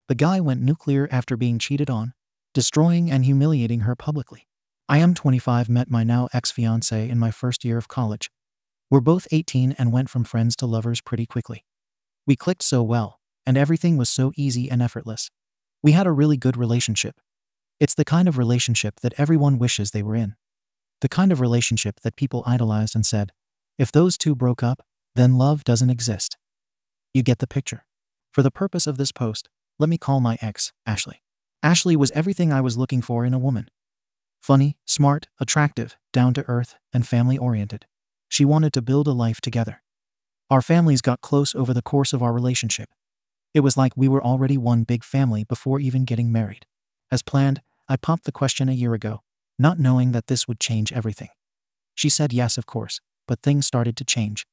The guy went nuclear after being cheated on, destroying and humiliating her publicly. I am 25, met my now ex-fiancé in my first year of college. We're both 18 and went from friends to lovers pretty quickly. We clicked so well, and everything was so easy and effortless. We had a really good relationship. It's the kind of relationship that everyone wishes they were in. The kind of relationship that people idolized and said, if those two broke up, then love doesn't exist. You get the picture. For the purpose of this post, let me call my ex, Ashley. Ashley was everything I was looking for in a woman. Funny, smart, attractive, down-to-earth, and family-oriented. She wanted to build a life together. Our families got close over the course of our relationship. It was like we were already one big family before even getting married. As planned, I popped the question a year ago, not knowing that this would change everything. She said yes, of course, but things started to change.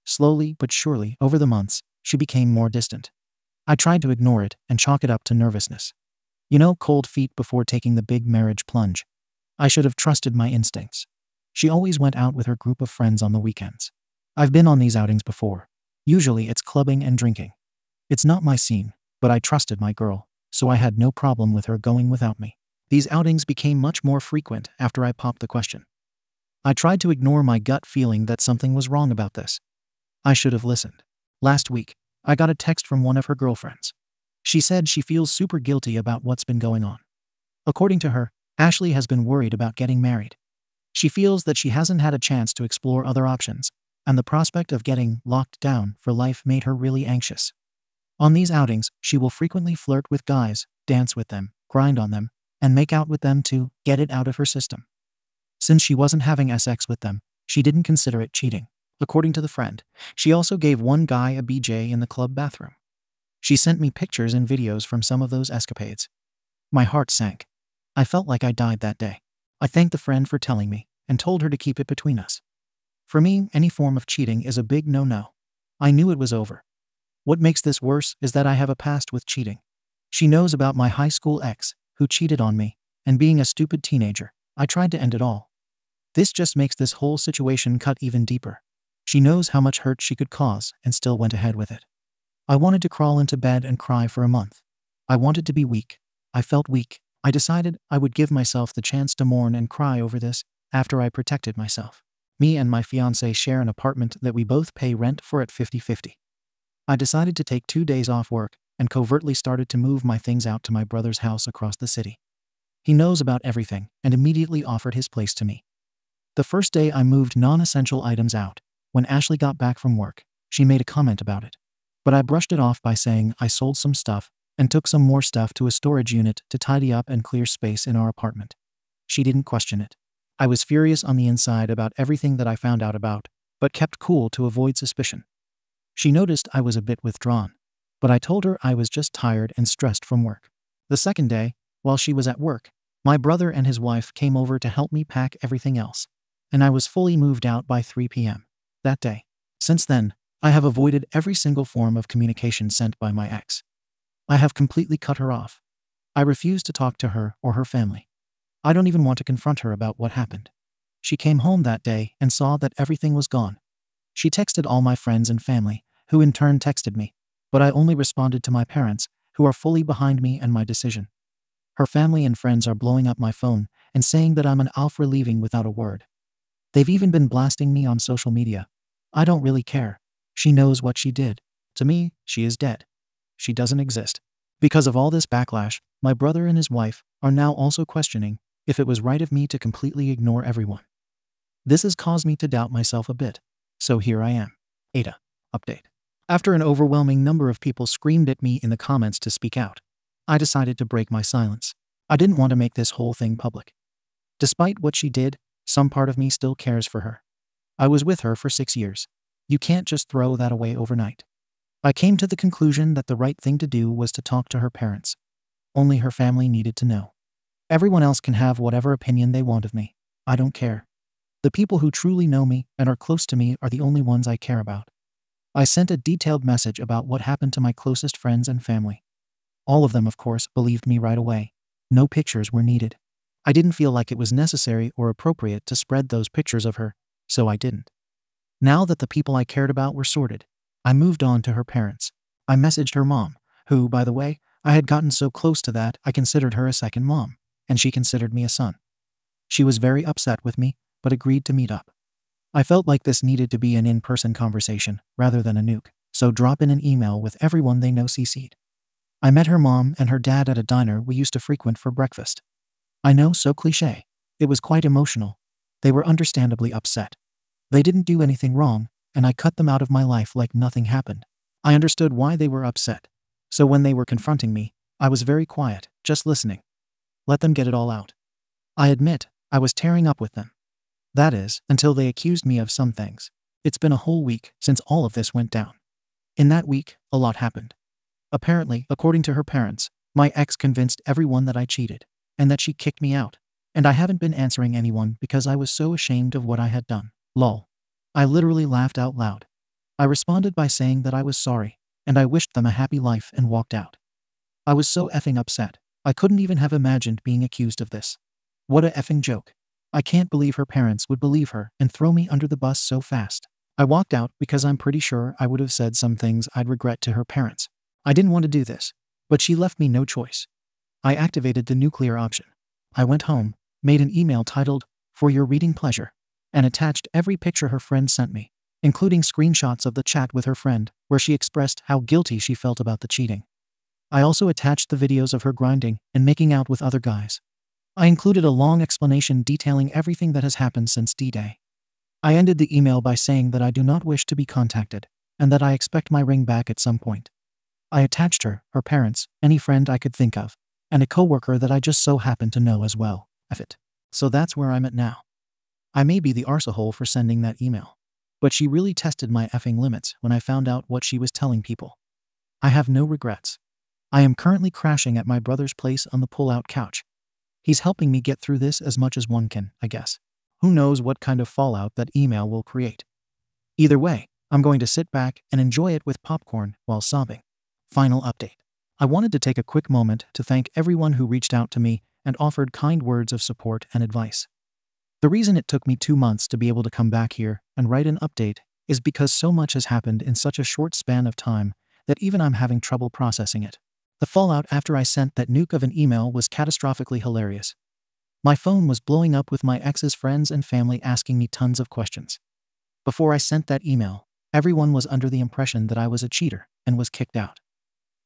Slowly but surely, over the months, she became more distant. I tried to ignore it and chalk it up to nervousness. You know, cold feet before taking the big marriage plunge. I should have trusted my instincts. She always went out with her group of friends on the weekends. I've been on these outings before. Usually it's clubbing and drinking. It's not my scene, but I trusted my girl, so I had no problem with her going without me. These outings became much more frequent after I popped the question. I tried to ignore my gut feeling that something was wrong about this. I should have listened. Last week, I got a text from one of her girlfriends. She said she feels super guilty about what's been going on. According to her, Ashley has been worried about getting married. She feels that she hasn't had a chance to explore other options, and the prospect of getting locked down for life made her really anxious. On these outings, she will frequently flirt with guys, dance with them, grind on them, and make out with them to get it out of her system. Since she wasn't having sex with them, she didn't consider it cheating. According to the friend, she also gave one guy a BJ in the club bathroom. She sent me pictures and videos from some of those escapades. My heart sank. I felt like I died that day. I thanked the friend for telling me, and told her to keep it between us. For me, any form of cheating is a big no-no. I knew it was over. What makes this worse is that I have a past with cheating. She knows about my high school ex, who cheated on me, and being a stupid teenager, I tried to end it all. This just makes this whole situation cut even deeper. She knows how much hurt she could cause and still went ahead with it. I wanted to crawl into bed and cry for a month. I wanted to be weak. I felt weak. I decided I would give myself the chance to mourn and cry over this after I protected myself. Me and my fiancé share an apartment that we both pay rent for at 50-50. I decided to take 2 days off work and covertly started to move my things out to my brother's house across the city. He knows about everything and immediately offered his place to me. The first day I moved non-essential items out. When Ashley got back from work, she made a comment about it. But I brushed it off by saying I sold some stuff and took some more stuff to a storage unit to tidy up and clear space in our apartment. She didn't question it. I was furious on the inside about everything that I found out about, but kept cool to avoid suspicion. She noticed I was a bit withdrawn, but I told her I was just tired and stressed from work. The second day, while she was at work, my brother and his wife came over to help me pack everything else, and I was fully moved out by 3 p.m. that day. Since then, I have avoided every single form of communication sent by my ex. I have completely cut her off. I refuse to talk to her or her family. I don't even want to confront her about what happened. She came home that day and saw that everything was gone. She texted all my friends and family, who in turn texted me, but I only responded to my parents, who are fully behind me and my decision. Her family and friends are blowing up my phone and saying that I'm an alpha leaving without a word. They've even been blasting me on social media. I don't really care. She knows what she did. To me, she is dead. She doesn't exist. Because of all this backlash, my brother and his wife are now also questioning if it was right of me to completely ignore everyone. This has caused me to doubt myself a bit. So here I am. AITA. Update. After an overwhelming number of people screamed at me in the comments to speak out, I decided to break my silence. I didn't want to make this whole thing public. Despite what she did, some part of me still cares for her. I was with her for 6 years. You can't just throw that away overnight. I came to the conclusion that the right thing to do was to talk to her parents. Only her family needed to know. Everyone else can have whatever opinion they want of me. I don't care. The people who truly know me and are close to me are the only ones I care about. I sent a detailed message about what happened to my closest friends and family. All of them, of course, believed me right away. No pictures were needed. I didn't feel like it was necessary or appropriate to spread those pictures of her, so I didn't. Now that the people I cared about were sorted, I moved on to her parents. I messaged her mom, who, by the way, I had gotten so close to that I considered her a second mom, and she considered me a son. She was very upset with me, but agreed to meet up. I felt like this needed to be an in-person conversation rather than a nuke, so drop in an email with everyone they know CC'd. I met her mom and her dad at a diner we used to frequent for breakfast. I know, so cliché. It was quite emotional. They were understandably upset. They didn't do anything wrong, and I cut them out of my life like nothing happened. I understood why they were upset. So when they were confronting me, I was very quiet, just listening. Let them get it all out. I admit, I was tearing up with them. That is, until they accused me of some things. It's been a whole week since all of this went down. In that week, a lot happened. Apparently, according to her parents, my ex convinced everyone that I cheated, and that she kicked me out, and I haven't been answering anyone because I was so ashamed of what I had done. Lol. I literally laughed out loud. I responded by saying that I was sorry, and I wished them a happy life and walked out. I was so effing upset. I couldn't even have imagined being accused of this. What a effing joke. I can't believe her parents would believe her and throw me under the bus so fast. I walked out because I'm pretty sure I would have said some things I'd regret to her parents. I didn't want to do this, but she left me no choice. I activated the nuclear option. I went home, made an email titled, "For your reading pleasure," and attached every picture her friend sent me, including screenshots of the chat with her friend, where she expressed how guilty she felt about the cheating. I also attached the videos of her grinding and making out with other guys. I included a long explanation detailing everything that has happened since D-Day. I ended the email by saying that I do not wish to be contacted, and that I expect my ring back at some point. I attached her parents, any friend I could think of, and a coworker that I just so happened to know as well. F it. So that's where I'm at now. I may be the arsehole for sending that email, but she really tested my effing limits when I found out what she was telling people. I have no regrets. I am currently crashing at my brother's place on the pull-out couch. He's helping me get through this as much as one can, I guess. Who knows what kind of fallout that email will create. Either way, I'm going to sit back and enjoy it with popcorn while sobbing. Final update. I wanted to take a quick moment to thank everyone who reached out to me and offered kind words of support and advice. The reason it took me 2 months to be able to come back here and write an update is because so much has happened in such a short span of time that even I'm having trouble processing it. The fallout after I sent that nuke of an email was catastrophically hilarious. My phone was blowing up with my ex's friends and family asking me tons of questions. Before I sent that email, everyone was under the impression that I was a cheater and was kicked out.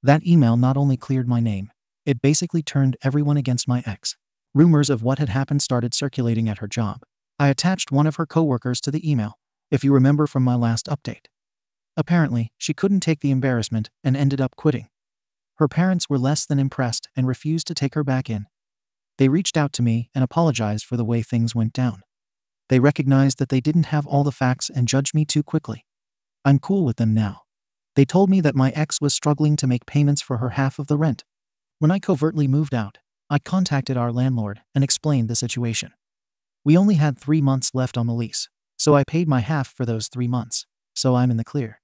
That email not only cleared my name, it basically turned everyone against my ex. Rumors of what had happened started circulating at her job. I attached one of her coworkers to the email, if you remember from my last update. Apparently, she couldn't take the embarrassment and ended up quitting. Her parents were less than impressed and refused to take her back in. They reached out to me and apologized for the way things went down. They recognized that they didn't have all the facts and judged me too quickly. I'm cool with them now. They told me that my ex was struggling to make payments for her half of the rent. When I covertly moved out, I contacted our landlord and explained the situation. We only had 3 months left on the lease, so I paid my half for those 3 months, so I'm in the clear.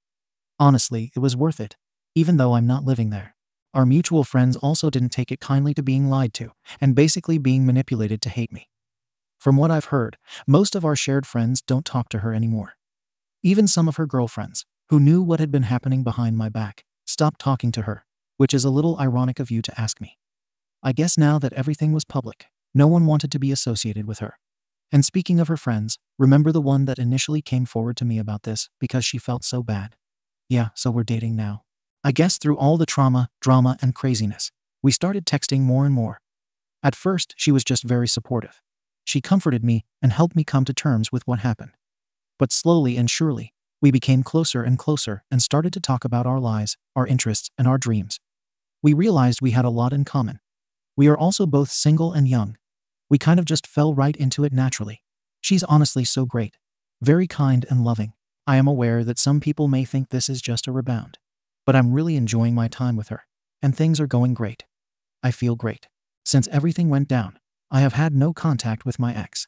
Honestly, it was worth it, even though I'm not living there. Our mutual friends also didn't take it kindly to being lied to, and basically being manipulated to hate me. From what I've heard, most of our shared friends don't talk to her anymore. Even some of her girlfriends, who knew what had been happening behind my back, stopped talking to her, which is a little ironic of you to ask me. I guess now that everything was public, no one wanted to be associated with her. And speaking of her friends, remember the one that initially came forward to me about this because she felt so bad? Yeah, so we're dating now. I guess through all the trauma, drama, and craziness, we started texting more and more. At first, she was just very supportive. She comforted me and helped me come to terms with what happened. But slowly and surely, we became closer and closer and started to talk about our lives, our interests, and our dreams. We realized we had a lot in common. We are also both single and young. We kind of just fell right into it naturally. She's honestly so great. Very kind and loving. I am aware that some people may think this is just a rebound. But I'm really enjoying my time with her, and things are going great. I feel great. Since everything went down, I have had no contact with my ex.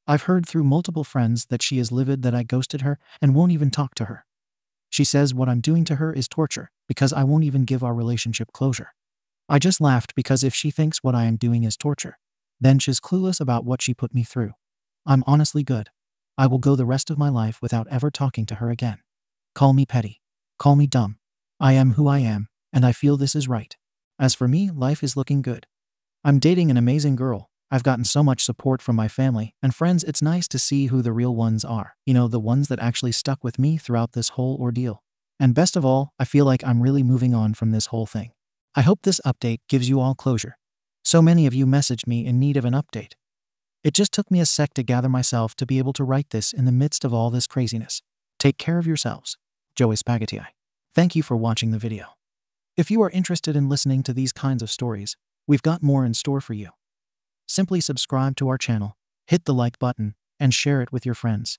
I've heard through multiple friends that she is livid that I ghosted her and won't even talk to her. She says what I'm doing to her is torture because I won't even give our relationship closure. I just laughed because if she thinks what I am doing is torture, then she's clueless about what she put me through. I'm honestly good. I will go the rest of my life without ever talking to her again. Call me petty. Call me dumb. I am who I am, and I feel this is right. As for me, life is looking good. I'm dating an amazing girl. I've gotten so much support from my family and friends. It's nice to see who the real ones are. You know, the ones that actually stuck with me throughout this whole ordeal. And best of all, I feel like I'm really moving on from this whole thing. I hope this update gives you all closure. So many of you messaged me in need of an update. It just took me a sec to gather myself to be able to write this in the midst of all this craziness. Take care of yourselves. JoeySpaghetii. Thank you for watching the video. If you are interested in listening to these kinds of stories, we've got more in store for you. Simply subscribe to our channel, hit the like button, and share it with your friends.